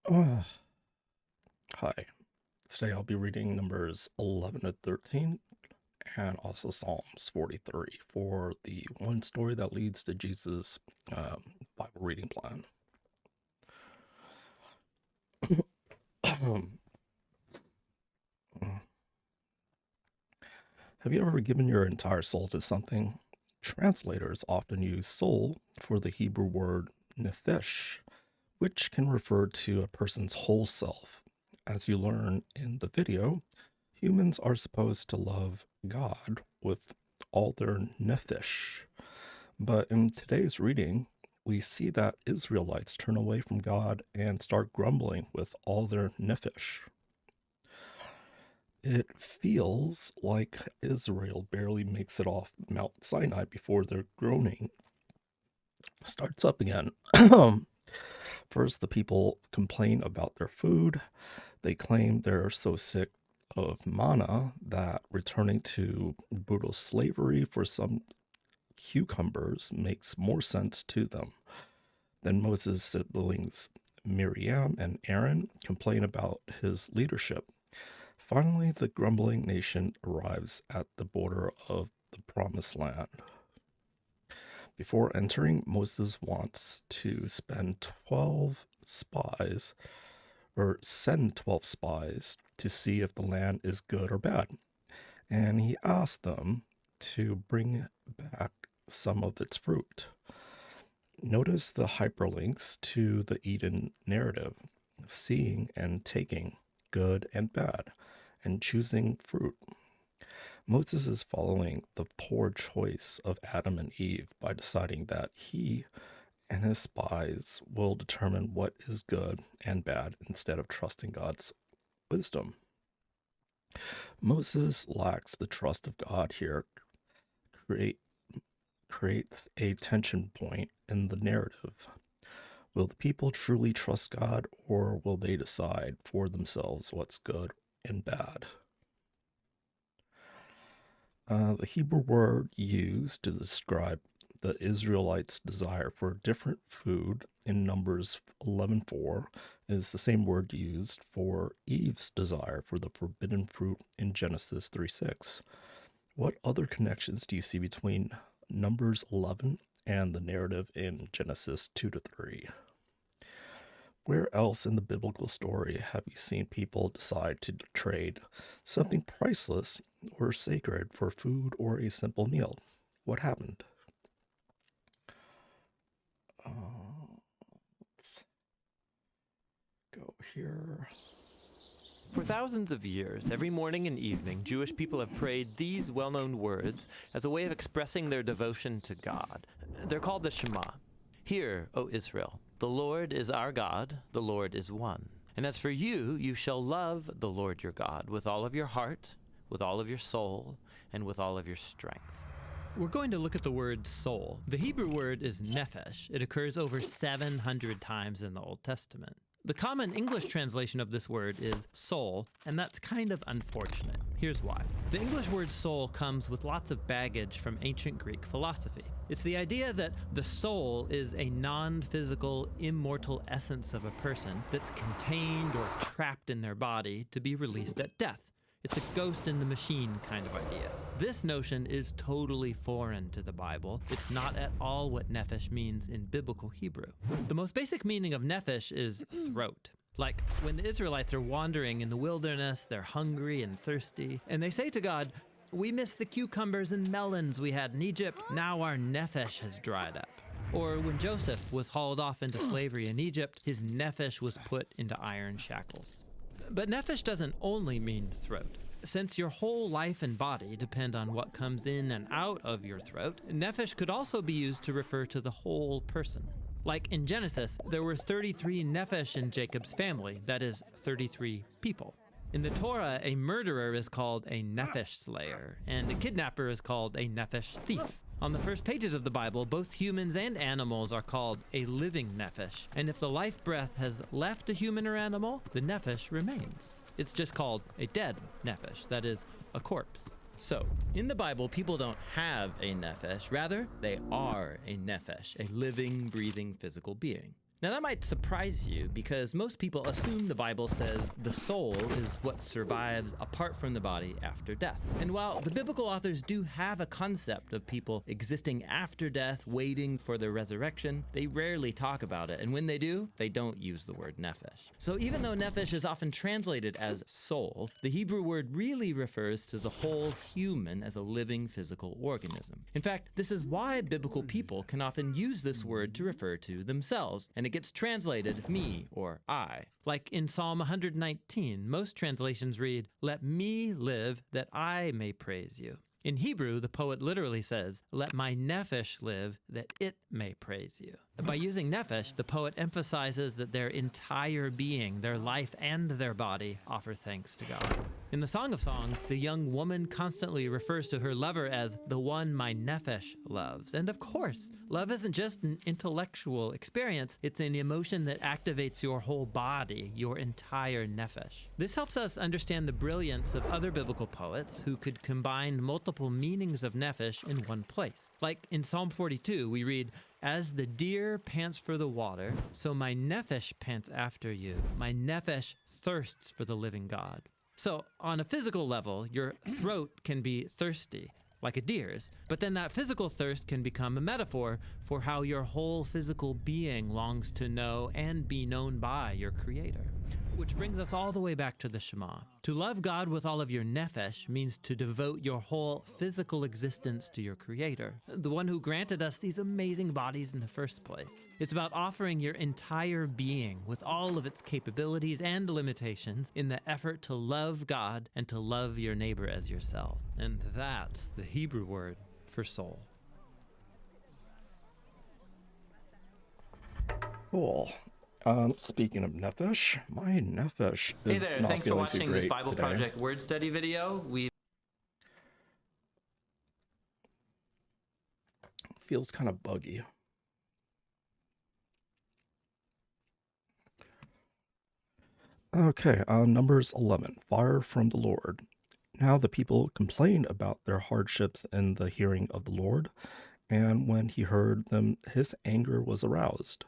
Uh, Hi. Today I'll be reading numbers 11 to 13 and also Psalms 43 for the one story that leads to Jesus' Bible reading plan. Have you ever given your entire soul to something? Translators often use soul for the Hebrew word nephesh, which can refer to a person's whole self. As you learn in the video, humans are supposed to love God with all their nephesh. But in today's reading, we see that Israelites turn away from God and start grumbling with all their nephesh. It feels like Israel barely makes it off Mount Sinai before their groaning starts up again. First, the people complain about their food. They claim they're so sick of manna that returning to brutal slavery for some cucumbers makes more sense to them. Then Moses' siblings Miriam and Aaron complain about his leadership. Finally, the grumbling nation arrives at the border of the promised land. Before entering, Moses wants to spend 12 spies or send 12 spies to see if the land is good or bad. And he asks them to bring back some of its fruit. Notice the hyperlinks to the Eden narrative, seeing and taking, good and bad, and choosing fruit. Moses is following the poor choice of Adam and Eve by deciding that he and his spies will determine what is good and bad instead of trusting God's wisdom. Moses lacks the trust of God here, create, creates a tension point in the narrative. Will the people truly trust God, or will they decide for themselves what's good and bad? The Hebrew word used to describe the Israelites' desire for different food in Numbers 11:4 is the same word used for Eve's desire for the forbidden fruit in Genesis 3:6. What other connections do you see between Numbers 11 and the narrative in Genesis 2 to 3? Where else in the biblical story have you seen people decide to trade something priceless or sacred for food or a simple meal? What happened? Let's go here. For thousands of years, every morning and evening, Jewish people have prayed these well-known words as a way of expressing their devotion to God. They're called the Shema. Hear, O Israel, the Lord is our God, the Lord is one. And as for you, you shall love the Lord your God with all of your heart, with all of your soul, and with all of your strength. We're going to look at the word soul. The Hebrew word is nephesh. It occurs over 700 times in the Old Testament. The common English translation of this word is soul, and that's kind of unfortunate. Here's why. The English word soul comes with lots of baggage from ancient Greek philosophy. It's the idea that the soul is a non-physical, immortal essence of a person that's contained or trapped in their body to be released at death. It's a ghost in the machine kind of idea. This notion is totally foreign to the Bible. It's not at all what nephesh means in biblical Hebrew. The most basic meaning of nephesh is throat. Like when the Israelites are wandering in the wilderness, they're hungry and thirsty, and they say to God, "We miss the cucumbers and melons we had in Egypt. Now our nephesh has dried up." Or when Joseph was hauled off into slavery in Egypt, his nephesh was put into iron shackles. But nephesh doesn't only mean throat. Since your whole life and body depend on what comes in and out of your throat, nephesh could also be used to refer to the whole person. Like in Genesis, there were 33 nephesh in Jacob's family, that is, 33 people. In the Torah, a murderer is called a nephesh slayer, and a kidnapper is called a nephesh thief. On the first pages of the Bible, both humans and animals are called a living nephesh, and if the life breath has left a human or animal, the nephesh remains. It's just called a dead nephesh, that is, a corpse. So, in the Bible, people don't have a nephesh, rather, they are a nephesh, a living, breathing, physical being. Now, that might surprise you because most people assume the Bible says the soul is what survives apart from the body after death. And while the biblical authors do have a concept of people existing after death, waiting for their resurrection, they rarely talk about it. And when they do, they don't use the word nephesh. So even though nephesh is often translated as soul, the Hebrew word really refers to the whole human as a living physical organism. In fact, this is why biblical people can often use this word to refer to themselves, and it gets translated me or I. Like in Psalm 119, most translations read, "Let me live that I may praise you." In Hebrew, the poet literally says, "Let my nephesh live that it may praise you." By using nephesh, the poet emphasizes that their entire being, their life and their body, offer thanks to God. In the Song of Songs, the young woman constantly refers to her lover as the one my nephesh loves. And of course, love isn't just an intellectual experience, it's an emotion that activates your whole body, your entire nephesh. This helps us understand the brilliance of other biblical poets who could combine multiple meanings of nephesh in one place. Like in Psalm 42, we read, "As the deer pants for the water, so my nephesh pants after you. My nephesh thirsts for the living God." So on a physical level, your throat can be thirsty, like a deer's, but then that physical thirst can become a metaphor for how your whole physical being longs to know and be known by your Creator. Which brings us all the way back to the Shema. To love God with all of your nephesh means to devote your whole physical existence to your Creator, the one who granted us these amazing bodies in the first place. It's about offering your entire being with all of its capabilities and limitations in the effort to love God and to love your neighbor as yourself. And that's the Hebrew word for soul. Cool. Speaking of nephesh, my nephesh Hey is there, not thanks for feeling too watching this great Bible today. Project Word Study video. Feels kind of buggy. Okay, Numbers 11, fire from the Lord. Now the people complained about their hardships in the hearing of the Lord, and when he heard them, his anger was aroused.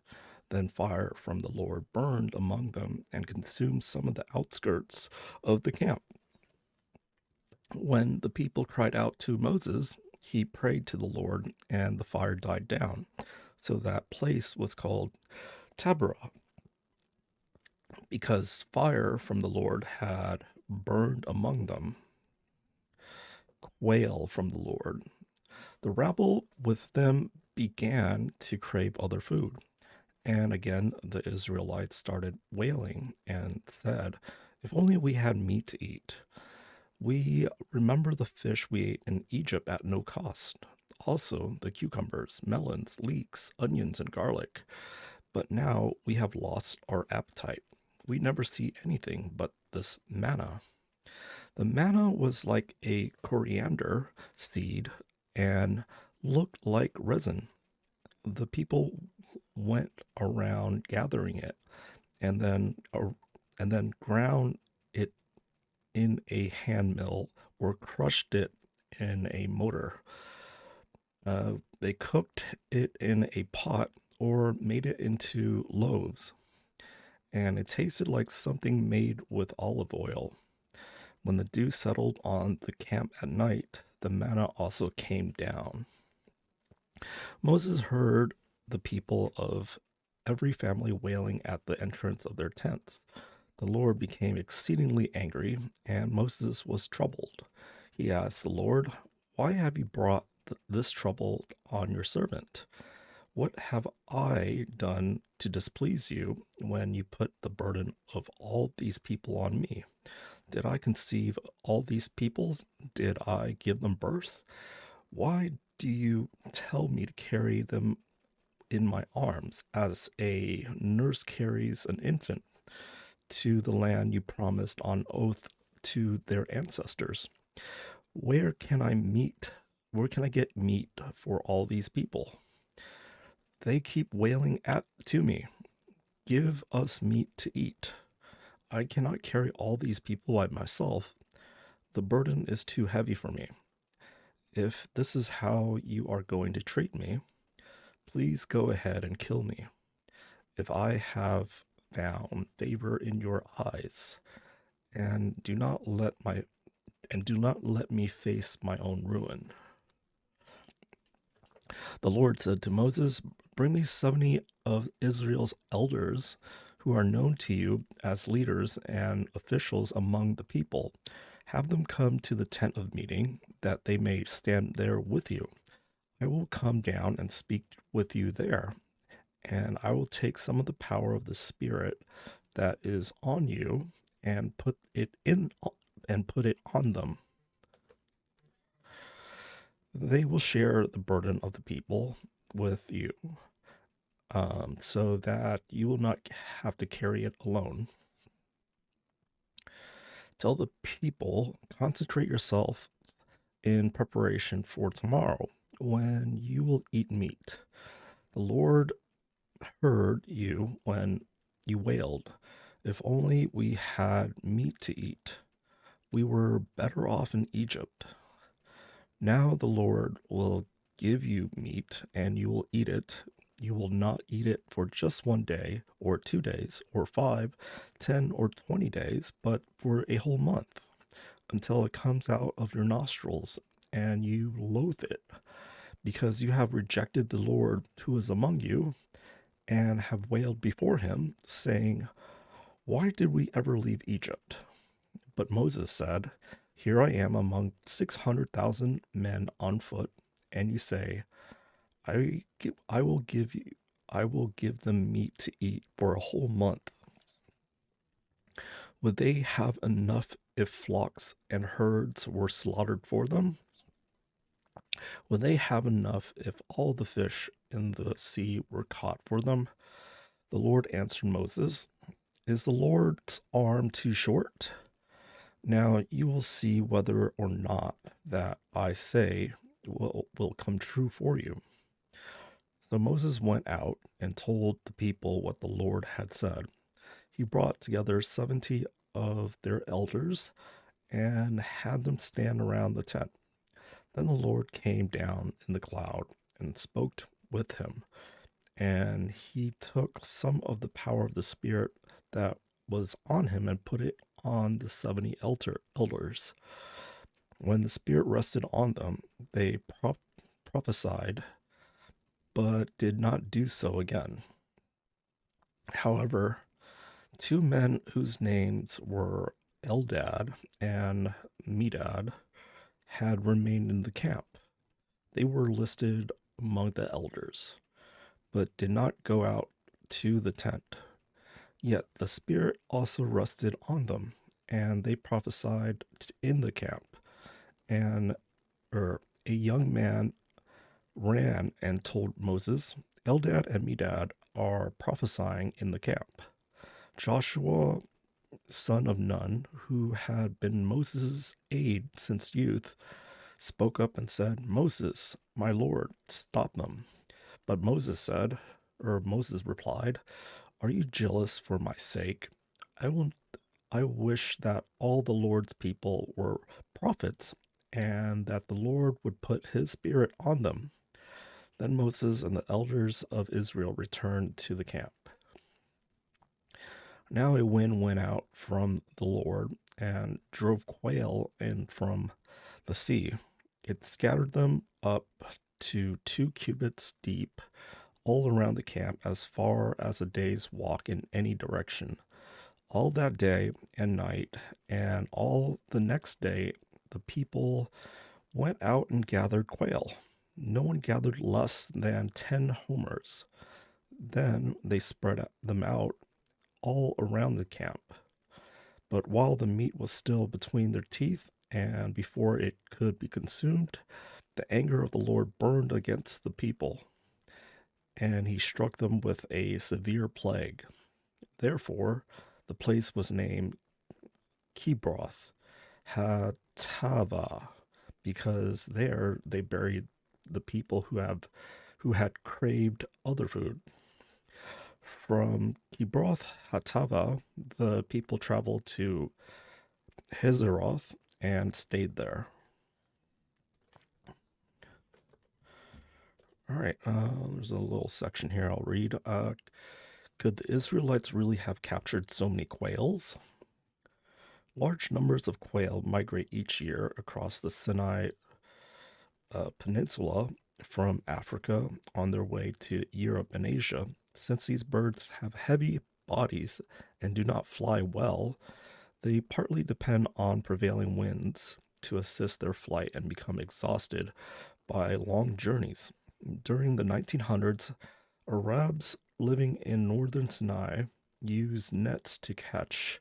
Then fire from the Lord burned among them and consumed some of the outskirts of the camp. When the people cried out to Moses, he prayed to the Lord, and the fire died down. So that place was called Taberah, because fire from the Lord had burned among them. Quail from the Lord. The rabble with them began to crave other food. And again, the Israelites started wailing and said, "If only we had meat to eat. We remember the fish we ate in Egypt at no cost. Also, the cucumbers, melons, leeks, onions, and garlic. But now we have lost our appetite. We never see anything but this manna." The manna was like a coriander seed and looked like resin. The people went around gathering it and then ground it in a hand mill or crushed it in a mortar. They cooked it in a pot or made it into loaves, and it tasted like something made with olive oil. When the dew settled on the camp at night, the manna also came down. Moses heard the people of every family wailing at the entrance of their tents. The Lord became exceedingly angry, and Moses was troubled. He asked the Lord, "Why have you brought this trouble on your servant? What have I done to displease you when you put the burden of all these people on me? Did I conceive all these people? Did I give them birth? Why do you tell me to carry them in my arms as a nurse carries an infant to the land you promised on oath to their ancestors? Where can I get meat for all these people? They keep wailing to me, 'Give us meat to eat.' I cannot carry all these people by myself. The burden is too heavy for me. If this is how you are going to treat me, please go ahead and kill me. if I have found favor in your eyes, and do not let me face my own ruin. The Lord said to Moses, bring me 70 of Israel's elders who are known to you as leaders and officials among the people. Have them come to the tent of meeting, that they may stand there with you. I will come down and speak with you there, and I will take some of the power of the Spirit that is on you and put it on them. They will share the burden of the people with you, so that you will not have to carry it alone. Tell the people, consecrate yourself in preparation for tomorrow, when you will eat meat. The Lord heard you when you wailed, if only we had meat to eat. We were better off in Egypt. Now the Lord will give you meat, and you will eat it. You will not eat it for just 1 day, or 2 days, or 5, 10, or 20 days, but for a whole month, until it comes out of your nostrils, and you loathe it, because you have rejected the Lord who is among you, and have wailed before him, saying, why did we ever leave Egypt? But Moses said, here I am among 600,000 men on foot, and you say, I will give them meat to eat for a whole month. Would they have enough if flocks and herds were slaughtered for them? Would they have enough if all the fish in the sea were caught for them? The Lord answered Moses, is the Lord's arm too short? Now you will see whether or not that I say will come true for you. So Moses went out and told the people what the Lord had said. He brought together 70 of their elders and had them stand around the tent. Then the Lord came down in the cloud and spoke with him, and he took some of the power of the Spirit that was on him and put it on the 70 elders. When the Spirit rested on them, they prophesied, but did not do so again. However, 2 men whose names were Eldad and Medad had remained in the camp. They were listed among the elders, but did not go out to the tent. Yet the Spirit also rested on them, and they prophesied in the camp. And a young man ran and told Moses, Eldad and Medad are prophesying in the camp. Joshua, son of Nun, who had been Moses' aide since youth, spoke up and said, Moses, my Lord, stop them. But Moses replied, are you jealous for my sake? I wish that all the Lord's people were prophets, and that the Lord would put his Spirit on them. Then Moses and the elders of Israel returned to the camp. Now a wind went out from the Lord and drove quail in from the sea. It scattered them up to 2 cubits deep all around the camp, as far as a day's walk in any direction. All that day and night, and all the next day, the people went out and gathered quail. No one gathered less than 10 homers. Then they spread them out all around the camp. But while the meat was still between their teeth, and before it could be consumed, the anger of the Lord burned against the people, and he struck them with a severe plague. Therefore, the place was named Kibroth Hattaavah, because there they buried the people who had craved other food. From Kibroth Hattaavah, the people traveled to Hazeroth and stayed there. All right, there's a little section here I'll read. Could the Israelites really have captured so many quails? Large numbers of quail migrate each year across the Sinai Peninsula from Africa on their way to Europe and Asia. Since these birds have heavy bodies and do not fly well, they partly depend on prevailing winds to assist their flight and become exhausted by long journeys. During the 1900s, Arabs living in northern Sinai used nets to catch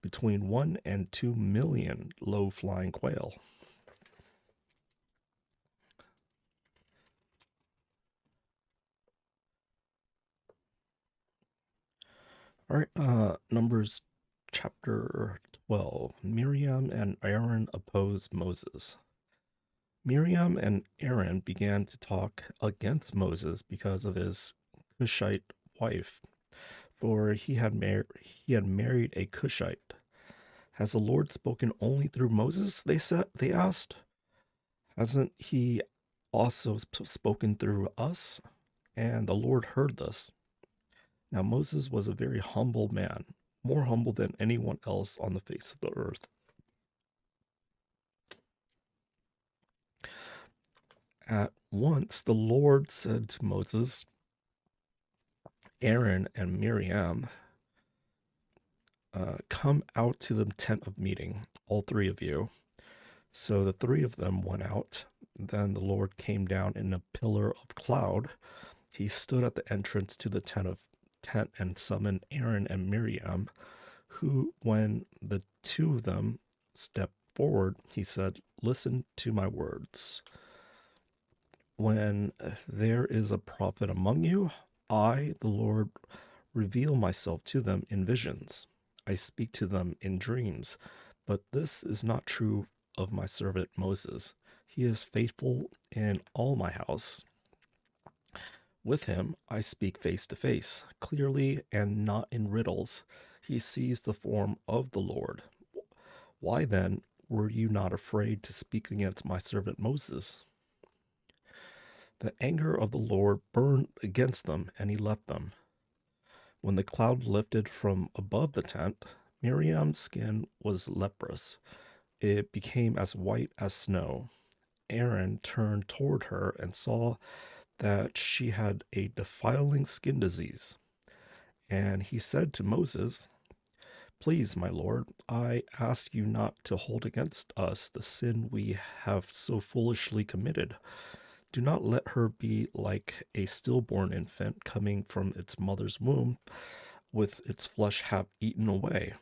between 1 and 2 million low flying quail. All right, Numbers chapter 12. Miriam and Aaron oppose Moses. Miriam and Aaron began to talk against Moses because of his Cushite wife, for he had married a Cushite. Has the Lord spoken only through Moses? They asked. Hasn't he also spoken through us? And the Lord heard this. Now Moses was a very humble man, more humble than anyone else on the face of the earth. At once the Lord said to Moses, Aaron and Miriam, come out to the tent of meeting, all three of you. So the three of them went out. Then the Lord came down in a pillar of cloud. He stood at the entrance to the tent and summoned Aaron and Miriam, who, when the two of them stepped forward, he said, listen to my words. When there is a prophet among you, I, the Lord, reveal myself to them in visions. I speak to them in dreams. But this is not true of my servant Moses. He is faithful in all my house. With him I speak face to face, clearly and not in riddles. He sees the form of the Lord. Why then were you not afraid to speak against my servant Moses? The anger of the Lord burned against them, and he left them. When the cloud lifted from above the tent, Miriam's skin was leprous. It became as white as snow. Aaron turned toward her and saw that she had a defiling skin disease. And he said to Moses, please, my Lord, I ask you not to hold against us the sin we have so foolishly committed. Do not let her be like a stillborn infant coming from its mother's womb, with its flesh half eaten away.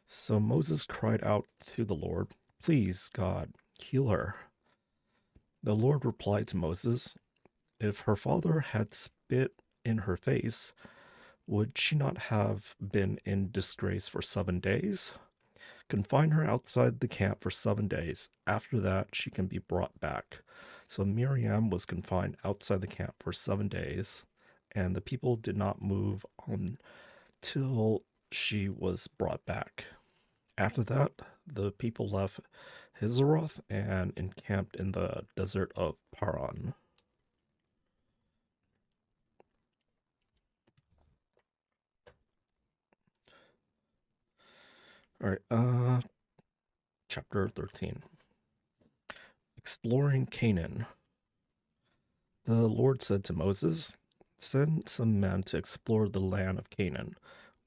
So Moses cried out to the Lord, please, God, heal her. The Lord replied to Moses, if her father had spit in her face, would she not have been in disgrace for 7 days? Confine her outside the camp for 7 days. After that, she can be brought back. So Miriam was confined outside the camp for 7 days, and the people did not move on till she was brought back. After that, the people left Hazeroth and encamped in the desert of Paran. All right, chapter 13. Exploring Canaan. The Lord said to Moses, send some men to explore the land of Canaan,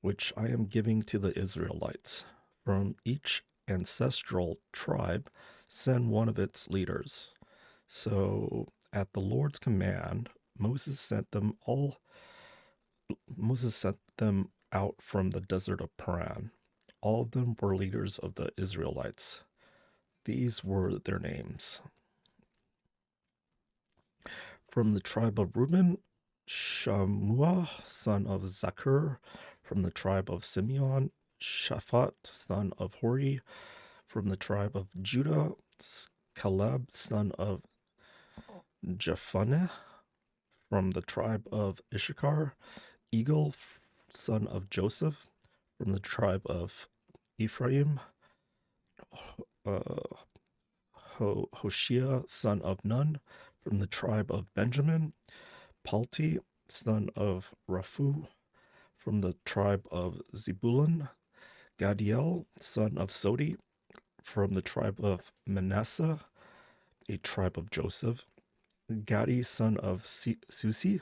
which I am giving to the Israelites. From each ancestral tribe, send one of its leaders. So at the Lord's command, Moses sent them out from the desert of Paran. All of them were leaders of the Israelites. These were their names. From the tribe of Reuben, Shammua, son of Zakur. From the tribe of Simeon, Shaphat, son of Hori. From the tribe of Judah, Caleb, son of Jephunneh. From the tribe of Issachar, Eagle, son of Joseph. From the tribe of Ephraim, Hoshea, son of Nun. From the tribe of Benjamin, Palti, son of Raphu. From the tribe of Zebulun, Gadiel, son of Sodi. From the tribe of Manasseh, a tribe of Joseph, Gadi, son of Susi.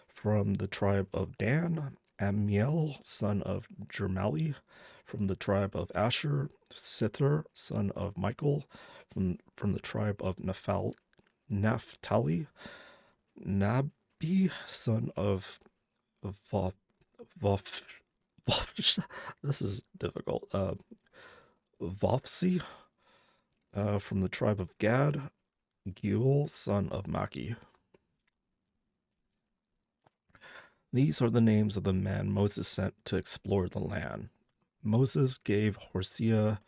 From the tribe of Dan, Amiel, son of Jermali. From the tribe of Asher, Sithar, son of Michael. From the tribe of Naphtali, Nabi, son of Vof. This is difficult. Vopsi. From the tribe of Gad, Geuel, son of Maki. These are the names of the men Moses sent to explore the land. Moses gave Hosea,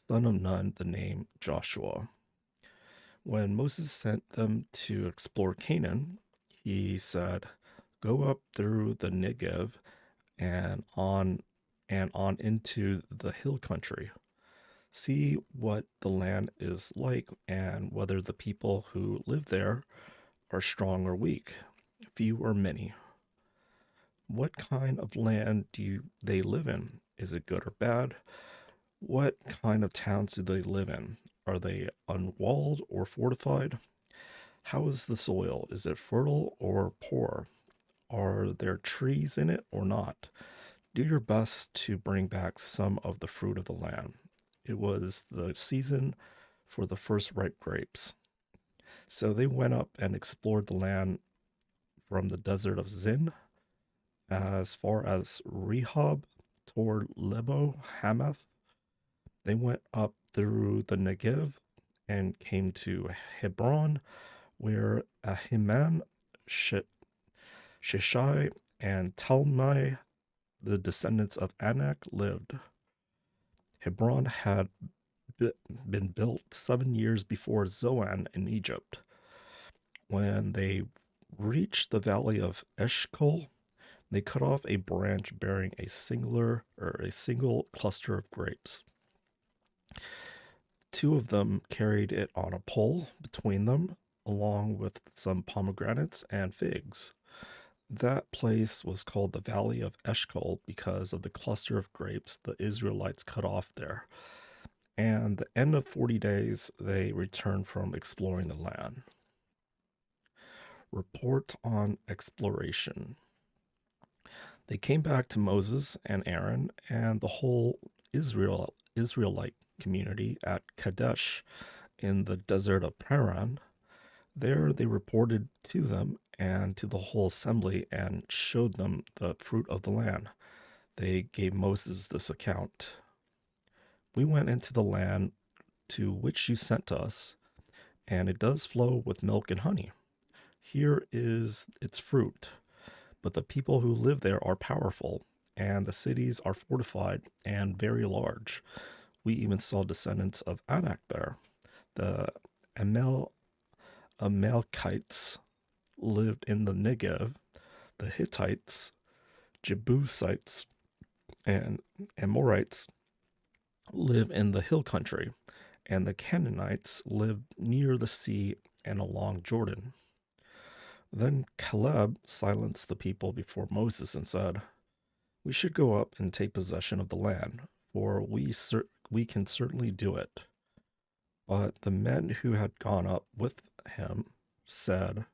son of Nun, the name Joshua. When Moses sent them to explore Canaan, he said, "Go up through the Negev and on into the hill country. See what the land is like and whether the people who live there are strong or weak, few or many. What kind of land do they live in? Is it good or bad? What kind of towns do they live in? Are they unwalled or fortified? How is the soil? Is it fertile or poor? Are there trees in it or not? Do your best to bring back some of the fruit of the land." It was the season for the first ripe grapes. So they went up and explored the land from the desert of Zin as far as Rehob toward Lebo Hamath. They went up through the Negev and came to Hebron, where Ahiman, Sheshai, and Talmai, the descendants of Anak, lived. Hebron had been built 7 years before Zoan in Egypt. When they reached the valley of Eshcol, they cut off a branch bearing a single cluster of grapes. 2 of them carried it on a pole between them, along with some pomegranates and figs. That place was called the Valley of Eshcol because of the cluster of grapes the Israelites cut off there. And the end of 40 days, they returned from exploring the land. Report on exploration. They came back to Moses and Aaron and the whole Israelite community at Kadesh in the desert of Paran. There they reported to them and to the whole assembly and showed them the fruit of the land. They gave Moses this account. "We went into the land to which you sent us, and it does flow with milk and honey. Here is its fruit. But the people who live there are powerful, and the cities are fortified and very large. We even saw descendants of Anak there. The Amalekites lived in the Negev. The Hittites, Jebusites, and Amorites live in the hill country, and the Canaanites lived near the sea and along Jordan." Then Caleb silenced the people before Moses and said, "We should go up and take possession of the land, for we can certainly do it." But the men who had gone up with him said,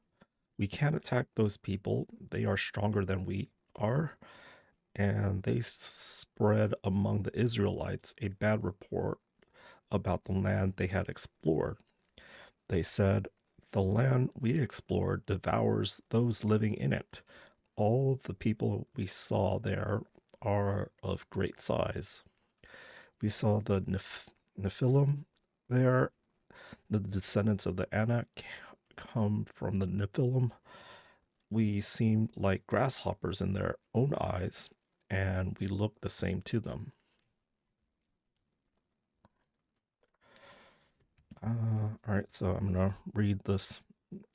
"We can't attack those people. They are stronger than we are." And they spread among the Israelites a bad report about the land they had explored. They said, "The land we explored devours those living in it. All the people we saw there are of great size. We saw the Nephilim there. The descendants of the Anak come from the Nephilim. We seemed like grasshoppers in their own eyes, and we looked the same to them." All right, so I'm going to read this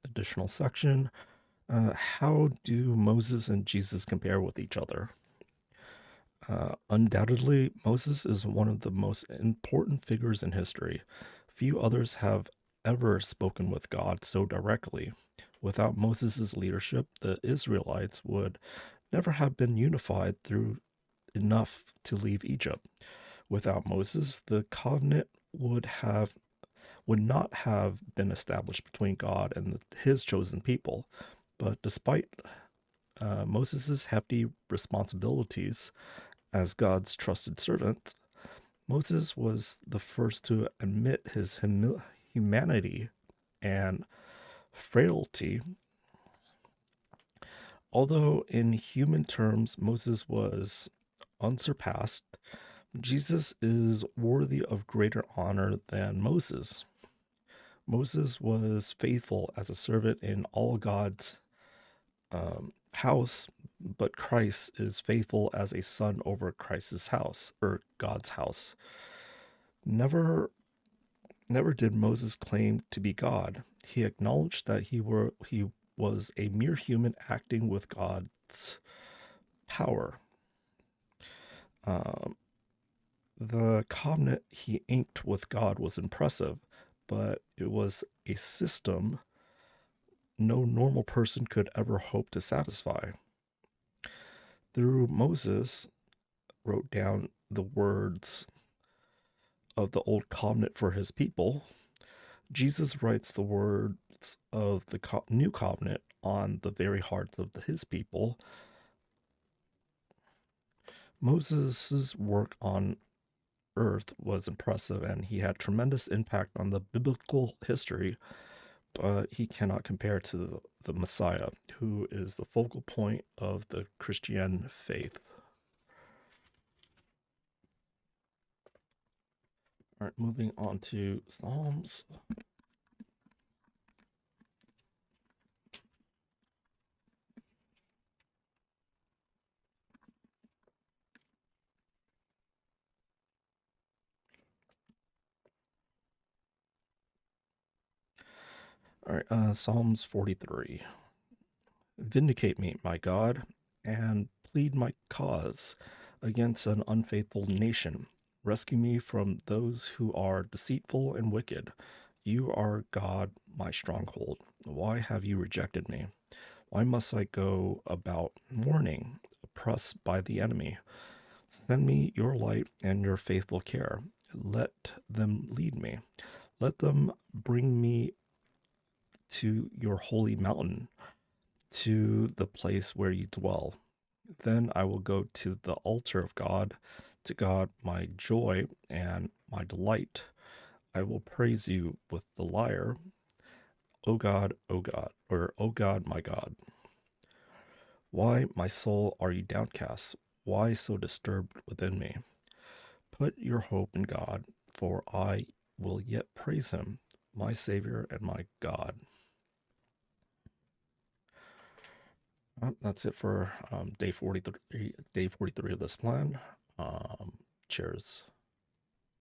additional section. How do Moses and Jesus compare with each other? Undoubtedly, Moses is one of the most important figures in history. Few others have ever spoken with God so directly. Without Moses' leadership, the Israelites would never have been unified through enough to leave Egypt. Without Moses, the covenant would not have been established between God and his chosen people. But despite Moses' hefty responsibilities as God's trusted servant, Moses was the first to admit his humanity and frailty. Although in human terms Moses was unsurpassed, Jesus is worthy of greater honor than Moses. Moses was faithful as a servant in all God's house, but Christ is faithful as a son over Christ's house, or God's house. Never did Moses claim to be God. He acknowledged that he was a mere human acting with God's power. The covenant he inked with God was impressive, but it was a system no normal person could ever hope to satisfy. Through Moses wrote down the words of the old covenant for his people, Jesus writes the words of the new covenant on the very hearts of his people. Moses' work on earth was impressive and he had tremendous impact on the biblical history, but he cannot compare to the Messiah, who is the focal point of the Christian faith. All right, moving on to Psalms. All right, Psalms 43. Vindicate me, my God, and plead my cause against an unfaithful nation. Rescue me from those who are deceitful and wicked. You are God, my stronghold. Why have you rejected me? Why must I go about mourning, oppressed by the enemy? Send me your light and your faithful care. Let them lead me. Let them bring me to your holy mountain, to the place where you dwell. Then I will go to the altar of God, to God my joy and my delight. I will praise you with the lyre. O God, or O God, my God. Why, my soul, are you downcast? Why so disturbed within me? Put your hope in God, for I will yet praise him, my Savior and my God. That's it for day 43 of this plan. Cheers.